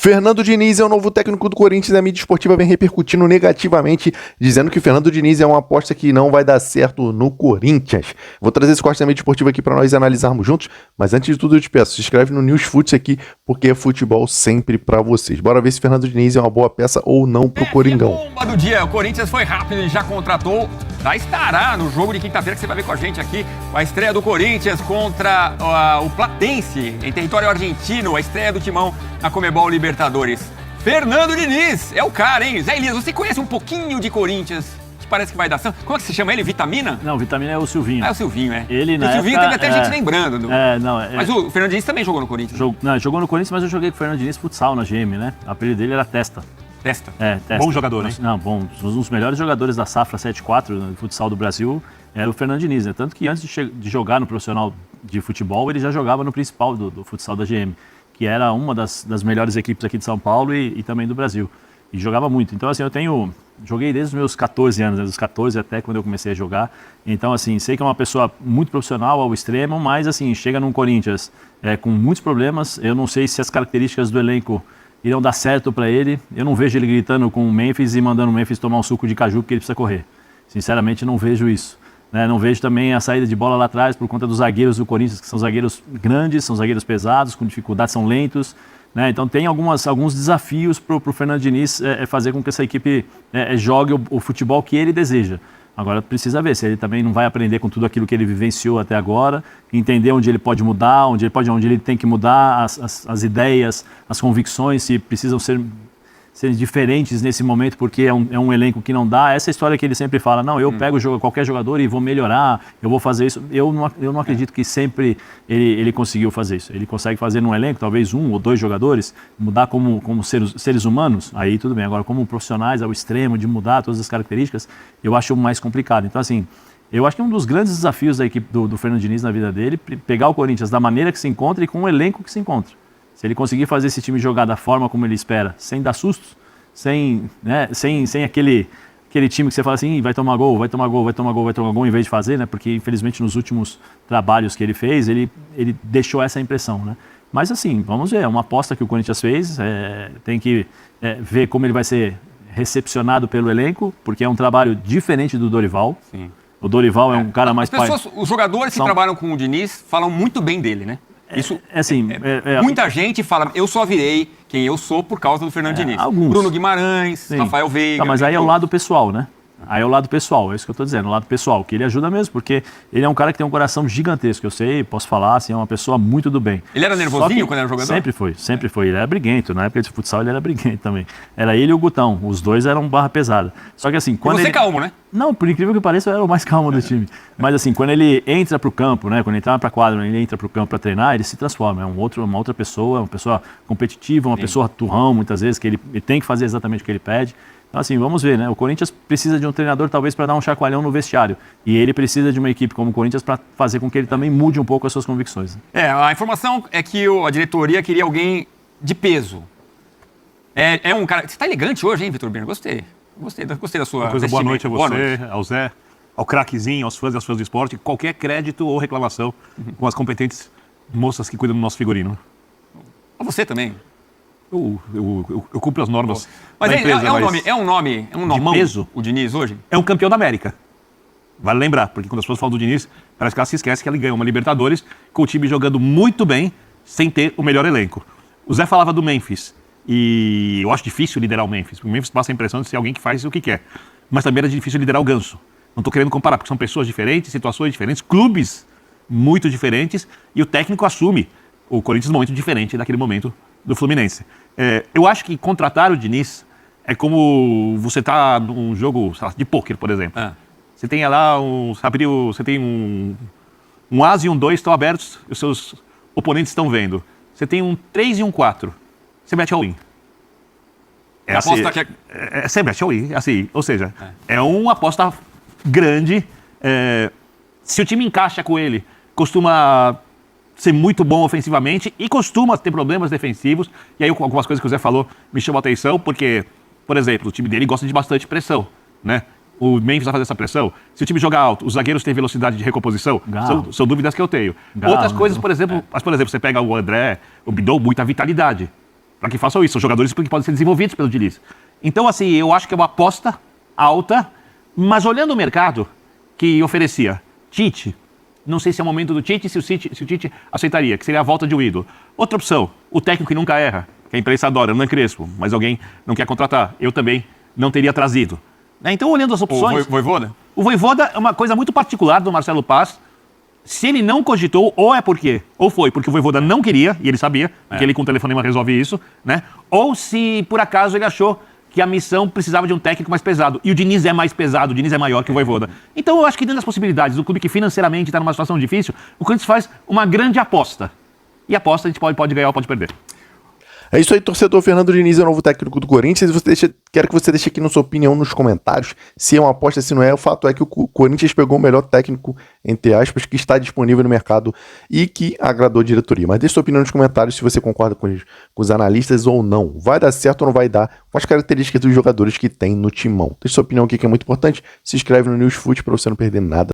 Fernando Diniz é o novo técnico do Corinthians e a mídia esportiva vem repercutindo negativamente, dizendo que o Fernando Diniz é uma aposta que não vai dar certo no Corinthians. Vou trazer esse corte da mídia esportiva aqui para nós analisarmos juntos, mas antes de tudo eu te peço, se inscreve no News Foots aqui, porque é futebol sempre para vocês. Bora ver se Fernando Diniz é uma boa peça ou não pro Coringão. Bomba do dia, o Corinthians foi rápido e já contratou, já estará no jogo de quinta-feira que você vai ver com a gente aqui, a estreia do Corinthians contra o Platense, em território argentino, a estreia do Timão na Conmebol Libertadores. Fernando Diniz é o cara, hein? Zé Elias, você conhece um pouquinho de Corinthians? Te parece que vai dar certo? Como é que você chama ele? Vitamina? Não, Vitamina é o Silvinho. É o Silvinho, é. Ele, o Silvinho teve até gente lembrando. Mas o Fernando Diniz também jogou no Corinthians. Jogou no Corinthians, mas eu joguei com o Fernando Diniz futsal na GM, né? O apelido dele era Testa. Testa? Testa. Bom jogador, né? Não, bom. Um dos melhores jogadores da safra 7-4 no futsal do Brasil era o Fernando Diniz, né? Tanto que antes de jogar no profissional de futebol, ele já jogava no principal do futsal da GM, que era uma das melhores equipes aqui de São Paulo e também do Brasil. E jogava muito. Então, assim, joguei desde os meus 14 anos, né? Dos 14 até quando eu comecei a jogar. Então, assim, sei que é uma pessoa muito profissional ao extremo, mas, assim, chega num Corinthians com muitos problemas. Eu não sei se as características do elenco irão dar certo para ele. Eu não vejo ele gritando com o Memphis e mandando o Memphis tomar um suco de caju porque ele precisa correr. Sinceramente, não vejo isso. Né? Não vejo também a saída de bola lá atrás por conta dos zagueiros do Corinthians, que são zagueiros grandes, são zagueiros pesados, com dificuldade, são lentos. Né? Então tem alguns desafios para o Fernando Diniz fazer com que essa equipe jogue o futebol que ele deseja. Agora precisa ver se ele também não vai aprender com tudo aquilo que ele vivenciou até agora, entender onde ele pode mudar, onde ele tem que mudar as ideias, as convicções, se precisam ser diferentes nesse momento, porque é um elenco que não dá. Essa história que ele sempre fala, não, eu pego qualquer jogador e vou melhorar, eu vou fazer isso. Eu não acredito que sempre ele conseguiu fazer isso. Ele consegue fazer num elenco, talvez 1 ou 2 jogadores, mudar como seres humanos, aí tudo bem. Agora, como profissionais ao extremo, de mudar todas as características, eu acho mais complicado. Então, assim, eu acho que um dos grandes desafios da equipe do Fernando Diniz na vida dele, pegar o Corinthians da maneira que se encontra e com o elenco que se encontra. Se ele conseguir fazer esse time jogar da forma como ele espera, sem dar sustos, sem aquele time que você fala assim, vai tomar gol, em vez de fazer, né? Porque infelizmente nos últimos trabalhos que ele fez, ele deixou essa impressão, né? Mas assim, vamos ver, é uma aposta que o Corinthians fez, tem que ver como ele vai ser recepcionado pelo elenco, porque é um trabalho diferente do Dorival. Sim. O Dorival é um cara mais... Os jogadores que trabalham com o Diniz falam muito bem dele, né? Isso, muita gente fala, eu só virei quem eu sou por causa do Fernando Diniz. Alguns. Bruno Guimarães, sim. Rafael Veiga. Mas aí é o lado pessoal, né? Aí é o lado pessoal, é isso que eu estou dizendo, o lado pessoal, que ele ajuda mesmo, porque ele é um cara que tem um coração gigantesco, eu sei, posso falar, assim, é uma pessoa muito do bem. Ele era nervosinho quando era jogador? Sempre foi, ele era briguento, na época de futsal ele era briguento também. Era ele e o Gutão, os dois eram barra pesada. Só que assim, quando você calmo, né? Não, por incrível que pareça, eu era o mais calmo do time. Mas assim, quando ele entra pro campo, né, quando ele entra pra quadra, ele entra pro campo para treinar, ele se transforma, é uma outra pessoa, uma pessoa competitiva, uma pessoa turrão, muitas vezes, que ele tem que fazer exatamente o que ele pede. Então, assim, vamos ver, né? O Corinthians precisa de um treinador, talvez, para dar um chacoalhão no vestiário. E ele precisa de uma equipe como o Corinthians para fazer com que ele também mude um pouco as suas convicções. A informação é que a diretoria queria alguém de peso. É um cara... Você está elegante hoje, hein, Vitor Birner? Gostei da sua... Uma coisa, boa noite a você, ao Zé, ao craquezinho, aos fãs e às fãs do esporte. Qualquer crédito ou reclamação com as competentes moças que cuidam do nosso figurino. A você também. Eu cumpro as normas mas da empresa. É um nome de peso. O Diniz hoje? É um campeão da América. Vale lembrar, porque quando as pessoas falam do Diniz, parece que ela se esquece que ele ganhou uma Libertadores com o time jogando muito bem, sem ter o melhor elenco. O Zé falava do Memphis, e eu acho difícil liderar o Memphis. O Memphis passa a impressão de ser alguém que faz o que quer. Mas também era difícil liderar o Ganso. Não estou querendo comparar, porque são pessoas diferentes, situações diferentes, clubes muito diferentes, e o técnico assume o Corinthians num momento diferente daquele momento do Fluminense. Eu acho que contratar o Diniz é como você tá num jogo, sei lá, de pôquer, por exemplo. Você tem lá você tem um As e um 2 estão abertos e os seus oponentes estão vendo. Você tem um 3 e um 4. Você mete all-in. Você mete all-in, assim, ou seja, é uma aposta grande. Se o time encaixa com ele, costuma ser muito bom ofensivamente e costuma ter problemas defensivos. E aí algumas coisas que o Zé falou me chamam a atenção, porque, por exemplo, o time dele gosta de bastante pressão, né? O Memphis vai fazer essa pressão. Se o time jogar alto, os zagueiros têm velocidade de recomposição, são dúvidas que eu tenho. Outras coisas, por exemplo, você pega o André, o Bidou, muita vitalidade. para que façam isso. São jogadores que podem ser desenvolvidos pelo Diniz. Então, assim, eu acho que é uma aposta alta, mas olhando o mercado que oferecia Tite, não sei se é o momento do Tite, se o Tite aceitaria, que seria a volta de um ídolo. Outra opção, o técnico que nunca erra, que a imprensa adora, Hernan Crespo, mas alguém não quer contratar. Eu também não teria trazido. Então, olhando as opções... O Vojvoda? O Vojvoda é uma coisa muito particular do Marcelo Paz. Se ele não cogitou, ou foi porque o Vojvoda não queria, e ele sabia, que ele com o telefonema resolve isso, né? Ou se, por acaso, ele achou que a missão precisava de um técnico mais pesado. E o Diniz é mais pesado, o Diniz é maior que o Vojvoda. Então, eu acho que dentro das possibilidades do clube que financeiramente está numa situação difícil, o Corinthians faz uma grande aposta. E aposta a gente pode ganhar ou pode perder. É isso aí, torcedor. Fernando Diniz é o novo técnico do Corinthians. Quero que você deixe aqui na sua opinião nos comentários se é uma aposta, se não é. O fato é que o Corinthians pegou o melhor técnico, entre aspas, que está disponível no mercado e que agradou a diretoria. Mas deixe sua opinião nos comentários se você concorda com os analistas ou não. Vai dar certo ou não vai dar com as características dos jogadores que tem no timão. Deixe sua opinião aqui que é muito importante. Se inscreve no Newsfoot para você não perder nada.